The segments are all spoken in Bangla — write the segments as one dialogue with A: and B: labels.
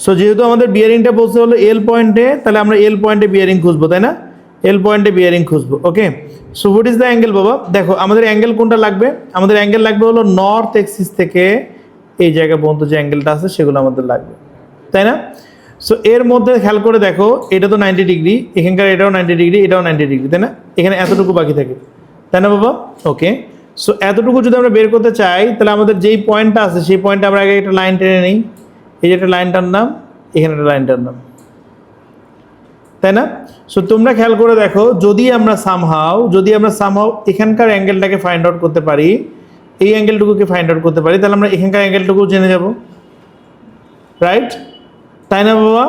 A: সো যেহেতু আমাদের বিয়ারিংটা বলতে হলো এল পয়েন্টে, তাহলে আমরা এল পয়েন্টে বিয়ারিং খুঁজবো, তাই না? এল পয়েন্টে বিয়ারিং খুঁজবো। Okay, so what is the angle বাবা? দেখো আমাদের অ্যাঙ্গেল কোনটা লাগবে? আমাদের অ্যাঙ্গেল লাগবে হলো নর্থ এক্সিস থেকে এই জায়গা পর্যন্ত যে অ্যাঙ্গেলটা আছে সেগুলো আমাদের লাগবে, তাই না? সো এর মধ্যে খেয়াল করে দেখো, এটা তো 90 ডিগ্রি, এখানকার এটাও 90 ডিগ্রি, এটাও 90 ডিগ্রি, তাই না? এখানে এতটুকু বাকি থাকে, তাই না বাবা? ওকে, সো এতটুকু যদি আমরা বের করতে চাই, তাহলে আমাদের যেই পয়েন্টটা আছে সেই পয়েন্টে আমরা আগে একটা লাইন টেনে নিই। এই যে একটা লাইন টানলাম, এখানে একটা লাইন টানলাম, তাই না? সো তোমরা খেয়াল করে দেখো, যদি আমরা সামহাও এখানকার অ্যাঙ্গেলটাকে ফাইন্ড আউট করতে পারি, এই অ্যাঙ্গেলটুকুকে ফাইন্ড আউট করতে পারি, তাহলে আমরা এখানকার অ্যাঙ্গেলটুকু জেনে যাব, রাইট? তাই না বাবা?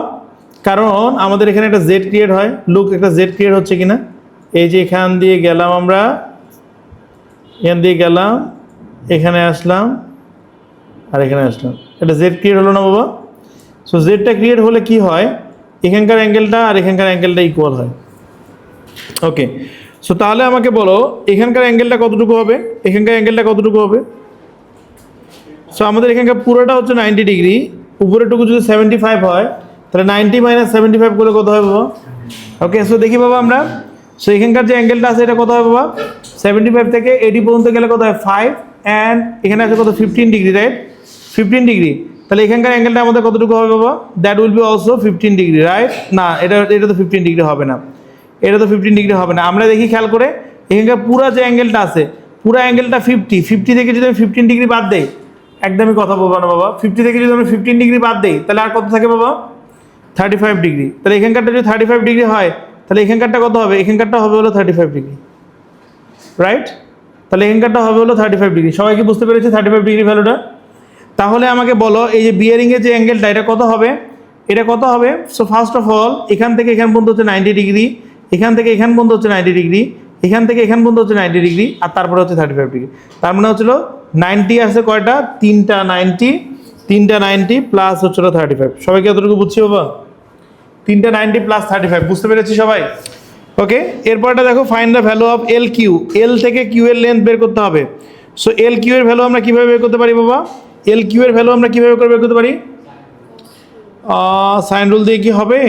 A: কারণ আমাদের এখানে একটা জেড ক্রিয়েট হয়, লুক একটা জেড ক্রিয়েট হচ্ছে কিনা। এই যে এখান দিয়ে গেলাম আমরা, এখান দিয়ে গেলাম, এখানে আসলাম, আর এখানে আসলাম, এটা জেড ক্রিয়েট হলো না বাবা? সো জেডটা ক্রিয়েট হলে কি হয়, এখানকার অ্যাঙ্গেলটা আর এখানকার অ্যাঙ্গেলটা ইকুয়াল হয়। ওকে, সো তাহলে আমাকে বলো এখানকার অ্যাঙ্গেলটা কতটুকু হবে, এখানকার অ্যাঙ্গেলটা কতটুকু হবে? সো আমাদের এখানকার পুরোটা হচ্ছে 90 ডিগ্রি, উপরেরটুকু যদি 75 হয়, তাহলে 90 - 75 করলে কত হবে বাবা? ওকে, সো দেখি বাবা আমরা, সো এখানকার যে অ্যাঙ্গেলটা আছে এটা কত হবে বাবা? 75 থেকে 80 পর্যন্ত গেলে কত হয়? 5, অ্যান্ড এখানে আছে কত? 15 ডিগ্রি, রাইট? 15 ডিগ্রি, তাহলে এখানকার অ্যাঙ্গেলটা আমাদের কতটুকু হবে বাবা? That will be also 15 degree, right? না, এটা তো 15 ডিগ্রি হবে না, এটা তো 15 ডিগ্রি হবে না। আমরা দেখি খেয়াল করে, এখানকার পুরো যে অ্যাঙ্গেলটা আছে, পুরো অ্যাঙ্গেলটা 50 থেকে যদি আমি 15 ডিগ্রি বাদ দেই, একদমই কথা বলবো না বাবা, 50 থেকে যদি আমি 15 ডিগ্রি বাদ দেই, তাহলে আর কত থাকে বাবা? 35 ডিগ্রি। তাহলে এখানকারটা যদি 35 ডিগ্রি হয়, তাহলে এখানকারটা কত হবে? এখানকারটা হবে হলো 35 ডিগ্রি, রাইট? তাহলে এখানকারটা হবে হলো 35 ডিগ্রি। সবাই কি বুঝতে পেরেছে 35 ডিগ্রি ভ্যালুটা? তাহলে আমাকে বলো এই যে বিয়ারিংয়ের যে অ্যাঙ্গেলটা, এটা কত হবে? এটা কত হবে? সো ফার্স্ট অফ অল, এখান থেকে এখান পর্যন্ত হচ্ছে 90 ডিগ্রি, এখান থেকে এখান পর্যন্ত হচ্ছে 90 ডিগ্রি, এখান থেকে এখান পর্যন্ত হচ্ছে 90 ডিগ্রি, আর তারপরে হচ্ছে 35 ডিগ্রি। তার মানে হচ্ছিল 90 আছে কয়টা? তিনটা 90 প্লাস হচ্ছিল 35। সবাই কি এতটুকু বুঝছি বাবা? 3টা 90 প্লাস 35, বুঝতে পেরেছি সবাই? ওকে, এরপরটা দেখো, find the value of L Q. L থেকে কিউ এর লেন্থ বের করতে হবে। সো এল কিউ এর ভ্যালু আমরা কিভাবে বের করতে পারি বাবা? এল কিউ এর ভ্যালু আমরা কিভাবে বের করতে পারি? সাইন রুল দিয়ে কি হবে?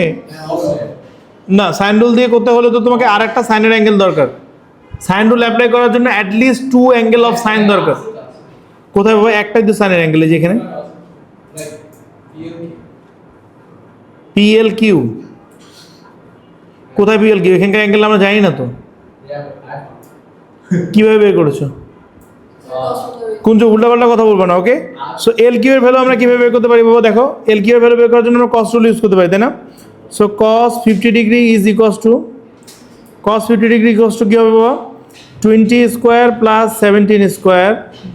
A: না, সাইন রুল দিয়ে করতে হলে তো তোমাকে আর একটা সাইনের অ্যাঙ্গেল দরকার। সাইন রুল অ্যাপ্লাই করার জন্য অ্যাটলিস্ট 2 অ্যাঙ্গেল অফ সাইন দরকার। কোথায় বাবা? একটাই তো সাইনের অ্যাঙ্গেল, যেখানে পিএল কিউ। কোথায় পিএল কিউ? এখানকার অ্যাঙ্গেল আমরা জানি না তো, কিভাবে বের করেছো? কোন যে উল্টাপাল্টা কথা বলবো না। ওকে, সো এল কিউ এর ভ্যালু আমরা কিভাবে বের করতে পারি বাবা? দেখো, এল কিউ এর ভ্যালু বের করার জন্য আমরা কস রুল ইউজ করতে পারি, তাই না? So cos 50 degree is equals to, cos 50 degree equals two কি হবে বাবা? 20 স্কোয়ার প্লাস 17 স্কোয়ার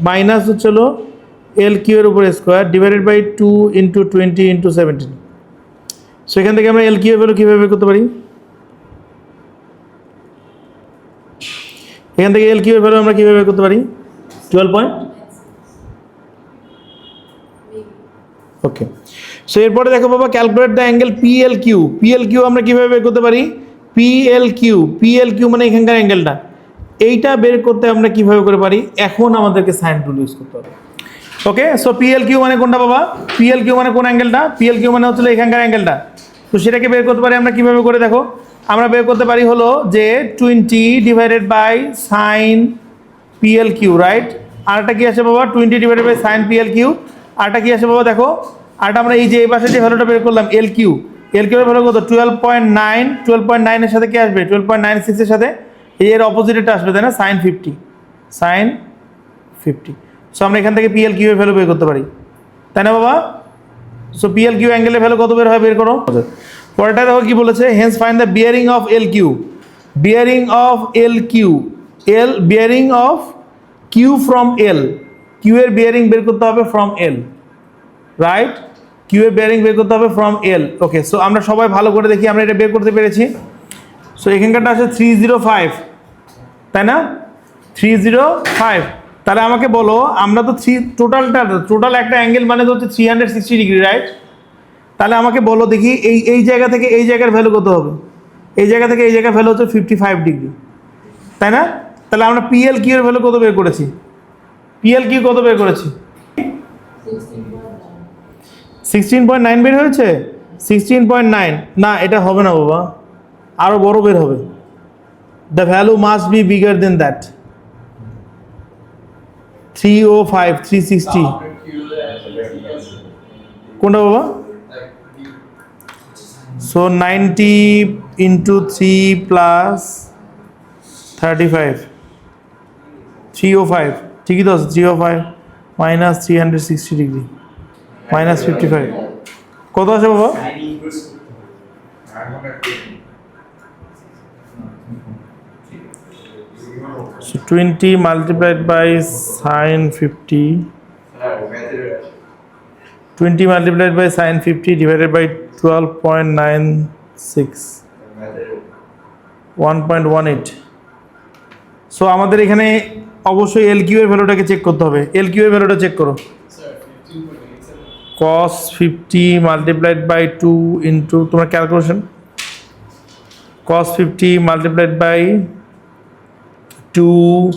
A: মাইনাস হচ্ছিল এল কিউ এর উপরে square divided by 2 into 20 into 17। So এখান থেকে আমরা এল কিউ এর ভ্যালু কীভাবে বের করতে পারি? এখান থেকে এল কিউ এর ভ্যালু আমরা কীভাবে বের করতে পারি? 12 ওকে, সো এরপরে দেখো বাবা, calculate the angle P L Q. P L Q আমরা কীভাবে বের করতে পারি? পিএল কিউ মানে এখানকার অ্যাঙ্গেলটা, এইটা বের করতে আমরা কিভাবে করে পারি? এখন আমাদেরকে সাইন রুল ইউজ করতে হবে। ওকে, সো পিএল কিউ মানে কোনটা বাবা? পিএল কিউ মানে কোন অ্যাঙ্গেলটা? পিএল কিউ মানে হচ্ছে এখানকার অ্যাঙ্গেলটা। তো সেটাকে বের করতে পারি আমরা কিভাবে করে? দেখো, আমরা বের করতে পারি হলো যে 20 divided by sine PL Q, right? আরটা কি আছে বাবা? 20 divided by sine PL Q. আরটা কি আছে বাবা? দেখো, আরটা আমরা এই যে এই পাশে যে ভ্যালুটা বের করলাম এল কিউ এর ভ্যালু কত? 12.9 এর সাথে কি আসবে? 12.96 এর সাথে এই এর অপোজিটটা আসবে, তাই না? সাইন 50। সো আমরা এখান থেকে পিএল কিউ এর ভ্যালু বের করতে পারি, তাই না বাবা? সো পিএল কিউ অ্যাঙ্গেলের ভ্যালু কত বের হয়? বের করো। পরেরটা দেখো কি বলেছে, hence find the bearing of L Q. Bearing of L Q, bearing of Q from L. Q এর বিয়ারিং বের করতে হবে ফ্রম এল, রাইট? কিউ এর বিয়ারিং বের করতে হবে ফ্রম এল। ওকে, সো আমরা সবাই ভালো করে দেখি আমরা এটা বের করতে পেরেছি। সো এখানকারটা আছে 305, তাই না? 305। তাহলে আমাকে বলো, আমরা তো টোটাল একটা অ্যাঙ্গেল মানে তো হচ্ছে 360 ডিগ্রি, রাইট? তাহলে আমাকে বলো দেখি এই জায়গা থেকে এই জায়গার ভ্যালু কত হবে? এই জায়গা থেকে এই জায়গার ভ্যালু হচ্ছে 55 ডিগ্রি, তাই না? তাহলে আমরা পিএল কিউ এর ভ্যালু কত বের করেছি? পিএল কিউ কত বের করেছি? 16.9 বের হয়েছে, 16.9 না, এটা হবে না বাবা, আরো বড় বের হবে। The value must be bigger then that. 305, 360 কোনটা বাবা? সো 90 ইন্টু 3 প্লাস 35, 305, ঠিকই তো আছে। 305 মাইনাস 360 ডিগ্রি মাইনাস 55 কত আছে বাবা? So 20 multiplied by sin 50, 20 multiplied by sin 50 divided by 12.96, 1.18. So আমাদের এখানে অবশ্যই এল কিউ এর ভ্যালুটাকে চেক করতে হবে। এল কিউ এর ভ্যালুটা চেক করো। cos 50 multiplied by 2 into তোমার calculation, cos 50 multiplied by 2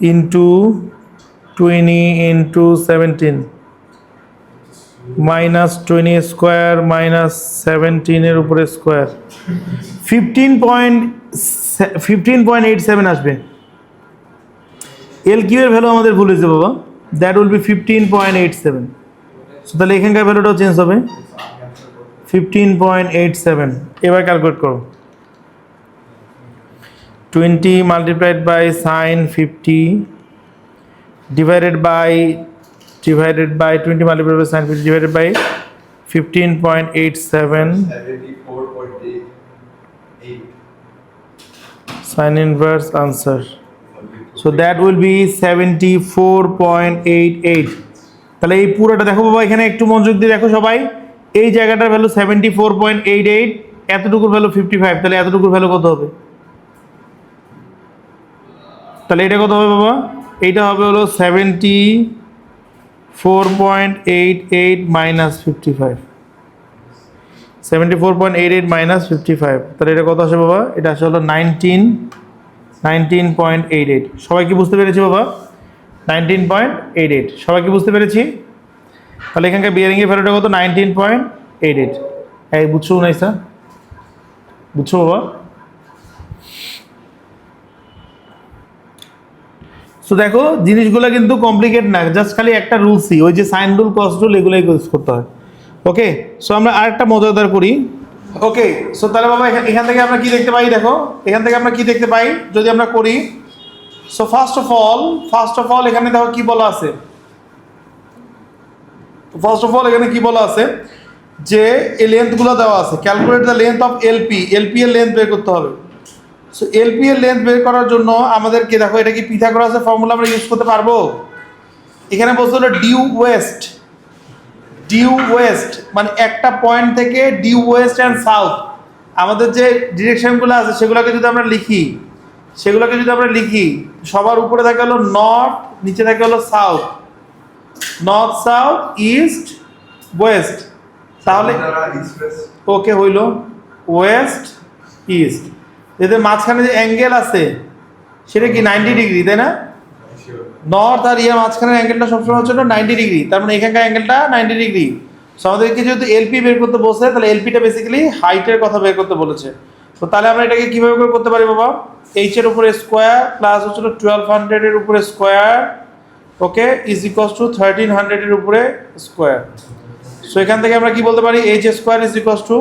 A: into 20 into 17 minus 20 square minus 17 এর উপরে স্কোয়ার 15.87 আসবে। এল কিউ এর ভ্যালু আমাদের ভুল হয়েছে বাবা, দ্যাট উইল বি 15.87। সো তাহলে এখানকার ভ্যালুটাও চেঞ্জ হবে 15.87। এবার ক্যালকুলেট করো। 20 multiplied by sin 50 divided by 20 multiplied by sin 50 divided by 15.87 sin inverse answer. So that will be 74.88. তাহলে এই পুরোটা দেখো বাবা, এখানে একটু মনোযোগ দিয়ে দেখো সবাই। এই জায়গাটার ভ্যালু 74.88, এতটুকুর ভ্যালু 55, তাহলে এতটুকুর ভ্যালু কত হবে? তাহলে এটা কত হবে বাবা? এইটা হবে হলো 74.88 মাইনাস 55, 74.88 মাইনাস 55, তাহলে এটা কত আসে বাবা? এটা আসে হলো 19.88। সবাই কি বুঝতে পেরেছি বাবা? 19.88 সবাই কি বুঝতে পেরেছি? তাহলে এখানকার বিয়ারিংয়ের ভ্যালুটা কত? 19.88। এই বুঝছো না স্যার? বুঝছো বাবা? সো দেখো জিনিসগুলো কিন্তু কমপ্লিকেট না, জাস্ট খালি একটা রুলসই, ওই যে সাইন রুল কস রুল এগুলোই ইউজ করতে হয়। ওকে, সো আমরা আরেকটা মজাদার করি। ওকে, সো তাহলে বাবা এখান থেকে আমরা কি দেখতে পাই? দেখো এখান থেকে আমরা কি দেখতে পাই যদি আমরা করি। সো ফার্স্ট অফ অল এখানে দেখো কি বলা আছে। ফার্স্ট অফ অল এখানে কি বলা আছে যে এই লেন্থগুলো দেওয়া আছে। Calculate the length of LP, LP এর লেন্থ বের করতে হবে। সো এলপি এর লেন্থ বের করার জন্য আমাদেরকে দেখো এটা কি পিথাগোরাসের ফর্মুলা আমরা ইউজ করতে পারবো? এখানে বলতে হলো ডিউ ওয়েস্ট মানে একটা পয়েন্ট থেকে ডিউ ওয়েস্ট অ্যান্ড সাউথ, আমাদের যে ডিরেকশনগুলো আছে সেগুলোকে যদি আমরা লিখি, সবার উপরে থাকে হলো নর্থ, নিচে থাকে হলো south, north south east West. তাহলে ওকে হইলো ওয়েস্ট ইস্ট, এদের মাঝখানে যে অ্যাঙ্গেল আছে সেটা কি 90 ডিগ্রি, তাই না? নর্থ আর ইয়ার মাঝখানের অ্যাঙ্গেলটা সবসময় হচ্ছে 90 ডিগ্রি, তার মানে এখানকার অ্যাঙ্গেলটা 90 ডিগ্রি। সো আমাদেরকে যেহেতু এলপি বের করতে বলছে, তাহলে এলপিটা বেসিক্যালি হাইটের কথা বের করতে বলেছে। তো তাহলে আমরা এটাকে কিভাবে করে করতে পারি বাবা? এইচ এর উপরে স্কোয়ার প্লাস হচ্ছিল 1200 এর উপরে square, okay, is equals to 1300 এর উপরে স্কোয়ার। সো এখান থেকে আমরা কি বলতে পারি? H square is equals to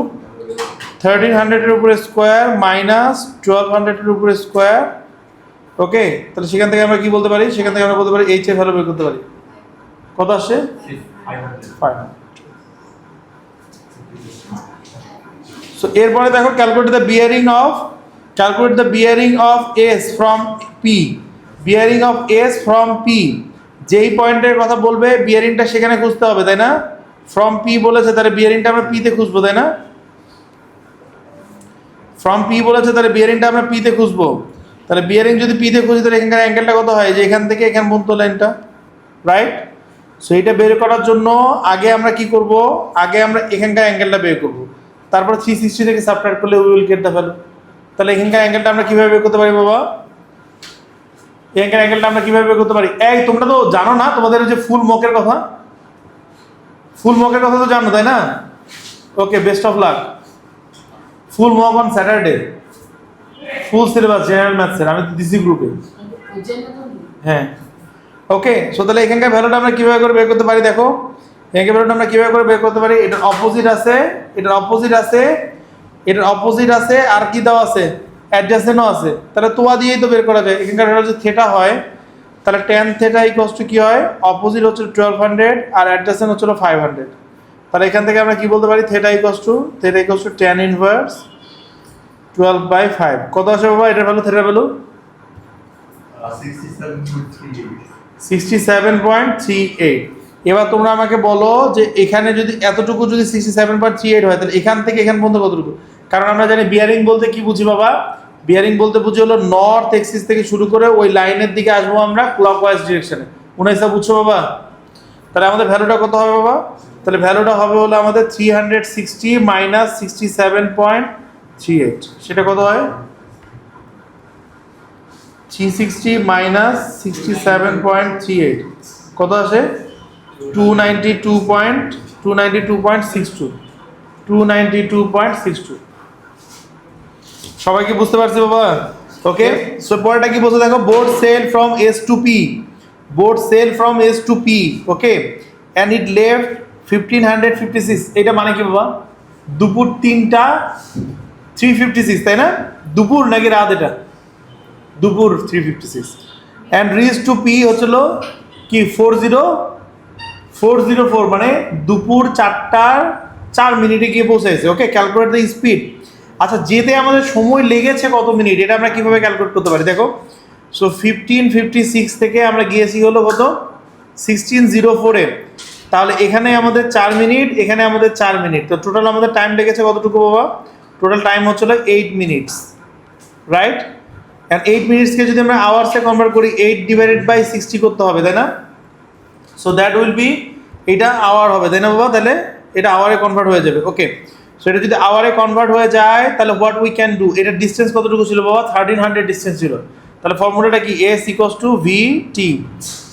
A: 1300 এর উপরে স্কোয়ার মাইনাস 1200 এর উপরে স্কোয়ার। ওকে, তাহলে সেখান থেকে আমরা কি বলতে পারি? সেখান থেকে আমরা বলতে পারি এইচ এর ভ্যালু বের করতে পারি। কত আসছে? 500। সো এরপরে দেখো calculate the bearing of S from P. Bearing of S from P, যেই পয়েন্টের কথা বলবে বিয়ারিংটা সেখানে খুঁজতে হবে, তাই না? ফ্রম পি বলেছে, তাহলে বিয়ারিংটা আমরা পিতে খুঁজবো, তাই না? ফ্রম পি বলেছে, তাহলে বিয়ারিংটা আমরা পিতে খুঁজবো। তাহলে বিয়ারিং যদি পিতে খুঁজি, তাহলে এখানকার অ্যাঙ্গেলটা কত হয়? যে এখান থেকে এখান পর্যন্ত লাইনটা, রাইট? সো এটা বের করার জন্য আগে আমরা কি করব? আগে আমরা এখানকার অ্যাঙ্গেলটা বের করব, তারপর 360 থেকে সাবট্রাক্ট করলে we will get the value. তাহলে এখানকার অ্যাঙ্গেলটা আমরা কিভাবে বের করতে পারি বাবা? এখানকার অ্যাঙ্গেলটা আমরা কিভাবে বের করতে পারি? এই তোমরা তো জানো না তোমাদের যে ফুল মকের কথা, ফুল মকের কথা তো জানো তাই না? Okay, best of luck. Full mock on Saturday, full syllabus general ম্যাথসের, আমি তো দিছি গ্রুপে। হ্যাঁ, ওকে। সো তাহলে এখানকার ভ্যালুটা আমরা কীভাবে করে বের করতে পারি দেখো, এখানকার ভ্যালুটা আমরা কীভাবে করে বের করতে পারি, এটার অপোজিট আছে, এটার অপোজিট আছে, এটার অপোজিট আছে, আর কি দেওয়া আছে, অ্যাডজাসেন্টও আছে। তাহলে তোয়া দিয়েই তো বের করা যায়। এখানকার ভ্যালু যদি থিটা হয় তাহলে tan থিটা ইকুয়ালস টু কি হয়, অপোজিট হচ্ছে 1200 আর অ্যাডজাসেন্ট হচ্ছে 500। তাহলে এখান থেকে আমরা কি বলতে পারি, theta equals to tan inverse 12/5। কত আসে বাবা এটার ভ্যালু, থিটার ভ্যালু 67.38। এবার তোমরা আমাকে বলো যে এখানে যদি এতটুকু যদি 67.38 হয় তাহলে এখান থেকে এখান পর্যন্ত কতটুকু? কারণ আমরা জানি বিয়ারিং বলতে কি বুঝি বাবা, বিয়ারিং বলতে বুঝি হলো নর্থ এক্সিস থেকে শুরু করে ওই লাইনের দিকে আসবো আমরা ক্লকওয়াইজ ডিরেকশনে। উনাইসা বুঝছো বাবা? তাহলে আমাদের ভ্যালুটা কত হবে বাবা? তাহলে ভ্যালুটা হবে হলো আমাদের 360 মাইনাস 67.38। সেটা কত হয়? 360 মাইনাস 67.38 কত আসে? 292.62। সবাই কি বুঝতে পারছি বাবা? ওকে, সো পরেরটা কি বলছে দেখো, boat sail from S to P, boat sail from S to P, okay, and it left 1556। এটা মানে কি বাবা? দুপুর 3টা 356, তাই না? দুপুর নাকি রাত? এটা দুপুর 356। অ্যান্ড রিচ টু পি হচ্ছিল কি 404, মানে দুপুর 4:04 গিয়ে পৌঁছাইছে। ওকে, ক্যালকুলেট দ্য স্পিড। আচ্ছা, যেতে আমাদের সময় লেগেছে কত মিনিট, এটা আমরা কিভাবে ক্যালকুলেট করতে পারি দেখো। সো 1556 থেকে আমরা গিয়েছি হলো কত, 1604-এ। তাহলে এখানে আমাদের 4 মিনিট, এখানে আমাদের 4 মিনিট, তো টোটাল আমাদের টাইম লেগেছে কতটুকু বাবা? টোটাল টাইম হচ্ছিল 8 মিনিটস, রাইট? অ্যান্ড 8 মিনিটসকে যদি আমরা আওয়ার্সে কনভার্ট করি, 8/60 করতে হবে, তাই না? সো দ্যাট উইল বি, এটা আওয়ার হবে, তাই না বাবা? তাহলে এটা আওয়ারে কনভার্ট হয়ে যাবে। ওকে, সো এটা যদি আওয়ারে কনভার্ট হয়ে যায় তাহলে হোয়াট উই ক্যান ডু, এটার ডিস্টেন্স কতটুকু ছিল বাবা? 1300 ডিস্টেন্স ছিল। তাহলে ফর্মুলাটা কি, S equals to V T.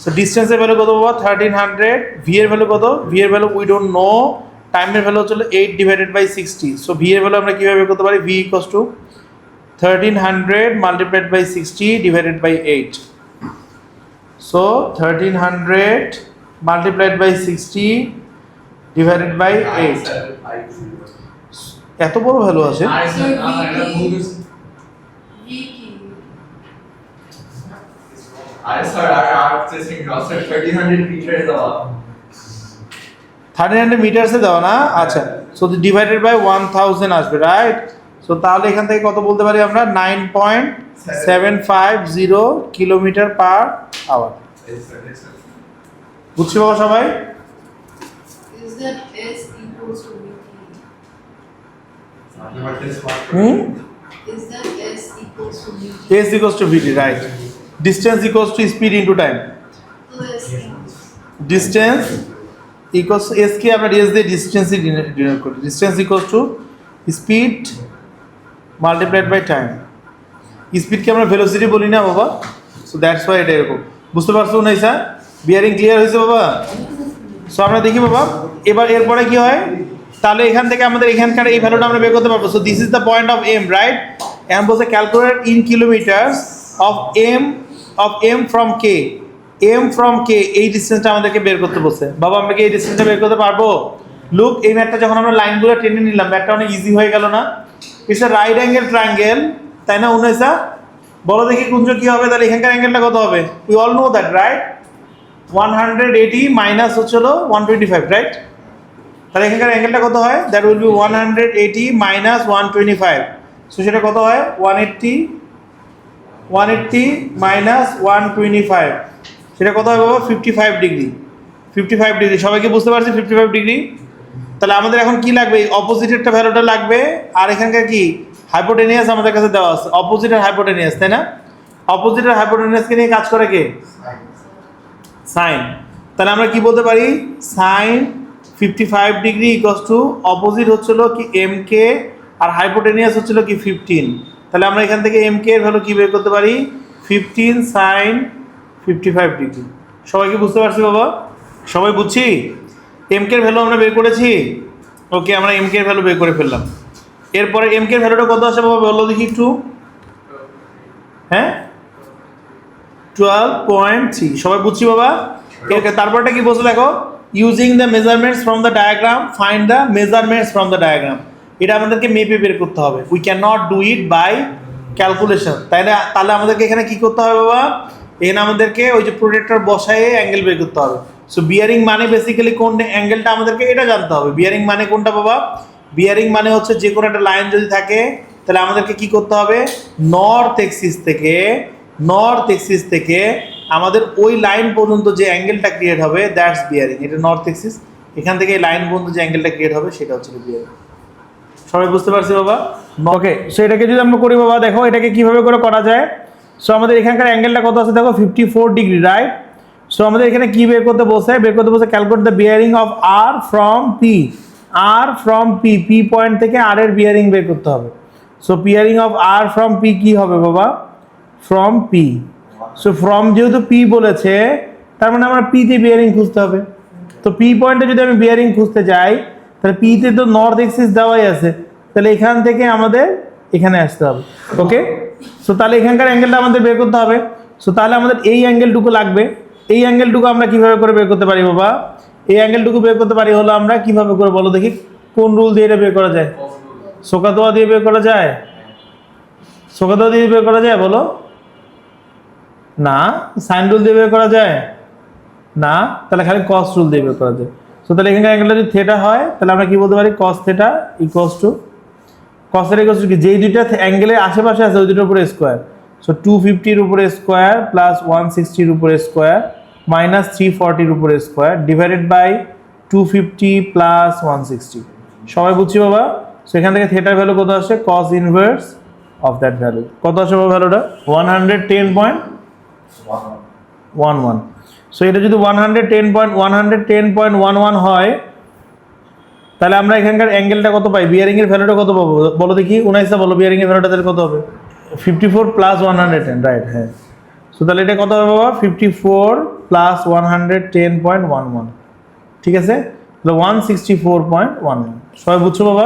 A: So ডিস্টেন্সের ভ্যালু কত বাবা? 1300। ভি এর ভ্যালু কত? ভি এর ভ্যালু উই ডোন্ট নো। টাইমের ভ্যালু হচ্ছিল 8/60। সো ভি এর ভ্যালু আমরা কীভাবে বের করতে পারি? V equals to 1300 multiplied by 60 divided by 8. So 1300 multiplied by 60 divided by 8. এত বড় ভ্যালু আছে? $1300 মিটারসে দেওয়া না? আচ্ছা, সো ডিভাইডেড বাই 1000 আসবে, রাইট? সো তাহলে এখান থেকে কত বলতে পারি আমরা? 9.750 কিলোমিটার পার আওয়ার। বুঝছি বাবা সবাই? S equals to VT, right? Distance equals to speed into time. Distance equals to S কে আমরা S দিয়ে distance ডিনোট করি। Distance equals to speed multiplied by time. স্পিডকে আমরা ভেলোসিটি বলি না বাবা? সো দ্যাটস ওয়াই এটা এরকম। বুঝতে পারছো না স্যার? বিয়ারিং ক্লিয়ার হয়েছে বাবা? সো আমরা দেখি বাবা এবার এরপরে কি হয়, তাহলে এখান থেকে আমাদের এখানকার এই ভ্যালুটা আমরা বের করতে পারবো। So this is the point of M, right? M বলছে calculate in kilometres of M from K. M from K, এই ডিস্টেন্সটা আমাদেরকে বের করতে বলছে। বাবা আমরা কি এই ডিস্টেন্সটা বের করতে পারবো? লুক, এই ম্যাথটা যখন আমরা লাইনগুলো টেনে নিলাম, ম্যাথটা অনেক ইজি হয়ে গেল না? It's a right angle triangle, তাই না? উন্নয়সা বলো দেখি কুঞ্জ কি হবে? তাহলে এখানকার অ্যাঙ্গেলটা কত হবে? We all know that, right? 180 minus হচ্ছিল 125, রাইট? তাহলে এখানকার অ্যাঙ্গেলটা কত হয়? That will be 180 minus 125। So সেটা কত হয়? 180 মাইনাস 125, সেটা কত হয় বাবা? 55 ডিগ্রি। 55 ডিগ্রি, সবাইকে বুঝতে পারছি? 55 ডিগ্রি। তাহলে আমাদের এখন কি লাগবে? এই অপোজিটেরটা ভ্যালুটা লাগবে, আর এখানকার কি হাইপোটেনিয়াস আমাদের কাছে দেওয়া আছে, অপোজিট আর হাইপোটেনিয়াস, তাই না? অপোজিট আর হাইপোটেনিয়াসকে নিয়ে কাজ করে কে? সাইন। তাহলে আমরা কি বলতে পারি? Sine 55 degree equals to opposite হচ্ছিল কি এম কে, আর হাইপোটেনিয়াস হচ্ছিল কি 15। তাহলে আমরা এখান থেকে এম কে এর ভ্যালু কি বের করতে পারি? 15 সাইন 55 ডিগ্রি। সবাই কি বুঝতে পারছি বাবা? সবাই বুঝছি? এম কে এর ভ্যালু আমরা বের করেছি। ওকে, আমরা এম কে এর ভ্যালু বের করে ফেললাম। এরপরে এম কে এর ভ্যালুটা কত আসে বাবা বলো দেখি একটু। হ্যাঁ, 12.3, সবাই বুঝছি বাবা। ওকে, তারপরটা কি বলছে দেখো, using the measurements from the diagram find the measurements from the diagram. এটা আমাদেরকে মেপে বের করতে হবে, we can not do it by calculation. তাহলে আমাদেরকে এখানে কি করতে হবে বাবা, এখানে আমাদেরকে ওই যে প্রোটেক্টর বসায়ে অ্যাঙ্গেল বের করতে হবে। সো বিয়ারিং মানে বেসিক্যালি কোন অ্যাঙ্গেলটা আমাদেরকে এটা জানতে হবে। বিয়ারিং মানে কোনটা বাবা, বিয়ারিং মানে হচ্ছে যে কোনো একটা লাইন যদি থাকে তাহলে আমাদেরকে কি করতে হবে, নর্থ এক্সিস থেকে আমাদের ওই লাইন পর্যন্ত যে অ্যাঙ্গেলটা ক্রিয়েট হবে দ্যাটস বিয়ারিং। এটা নর্থ এক্সিস, এখান থেকে এই লাইন পর্যন্ত যে অ্যাঙ্গেলটা ক্রিয়েট হবে সেটা হচ্ছে বিয়ারিং। সবাই বুঝতে পারছি বাবা? ওকে, সো এটাকে যদি আমরা করি বাবা, দেখো এটাকে কিভাবে করে করা যায়। সো আমাদের এখানকার অ্যাঙ্গেলটা কত আছে দেখো, 54 ডিগ্রি, রাইট? সো আমাদের এখানে কি বের করতে বলছে, calculate the bearing of are from P, P point থেকে আর এর বিয়ারিং বের করতে হবে। So bearing of are from P কি হবে বাবা, ফ্রম পি। সো ফ্রম যেহেতু পি বলেছে তার মানে আমরা পিতে বিয়ারিং খুঁজতে হবে। তো পি পয়েন্টে যদি আমি বিয়ারিং খুঁজতে যাই তাহলে পিতে তো নর্থ এক্সিস দেওয়াই আছে, তাহলে এখান থেকে আমাদের এখানে আসতে হবে। ওকে, সো তাহলে এখানকার অ্যাঙ্গেলটা আমাদের বের করতে হবে। সো তাহলে আমাদের এই অ্যাঙ্গেলটুকু লাগবে। এই অ্যাঙ্গেলটুকু আমরা কিভাবে করে বের করতে পারি বাবা, এই অ্যাঙ্গেলটুকু বের করতে পারি হলো আমরা কিভাবে করে বলো দেখি, কোন রুল দিয়ে এটা বের করা যায়? সোকাতোয়া দিয়ে বের করা যায়? সোকাতোয়া দিয়ে বের করা যায় বলো? না। সাইন রুল দিয়ে বের করা যায় না, তাহলে খালি কস রুল দিয়ে বের করা যায়। সো তাহলে এখানকার অ্যাঙ্গেলটা যদি থিটা হয় তাহলে আমরা কি বলতে পারি, কস থিটা ইকুয়ালস টু কি, যেই দুইটা অ্যাঙ্গেলের আশেপাশে আছে ওই দুটোর উপরে স্কোয়ার। সো 250-র উপরে স্কোয়ার প্লাস 160-র উপরে স্কোয়ার মাইনাস 340-র উপরে স্কোয়ার ডিভাইডেড বাই 250 প্লাস 160। সবাই বুঝছি বাবা? সো এখান থেকে থিটার ভ্যালু কত আসে, cos inverse of that value কত আসে বাবা, ভ্যালুটা 110.11। সো এটা যদি 110.11 হয় তাহলে আমরা এখানকার অ্যাঙ্গেলটা কত পাই, বিয়ারিং এর ভ্যালুটা কত পাবো বলো দেখি, 19 বলো, বিয়ারিং এর ভ্যালুটা তাহলে কত হবে, 54 প্লাস 110, রাইট? হ্যাঁ, সো তাহলে এটা কত হবে বাবা, 54 প্লাস 110.11, ঠিক আছে? তাহলে 164.11। সবাই বুঝছো বাবা?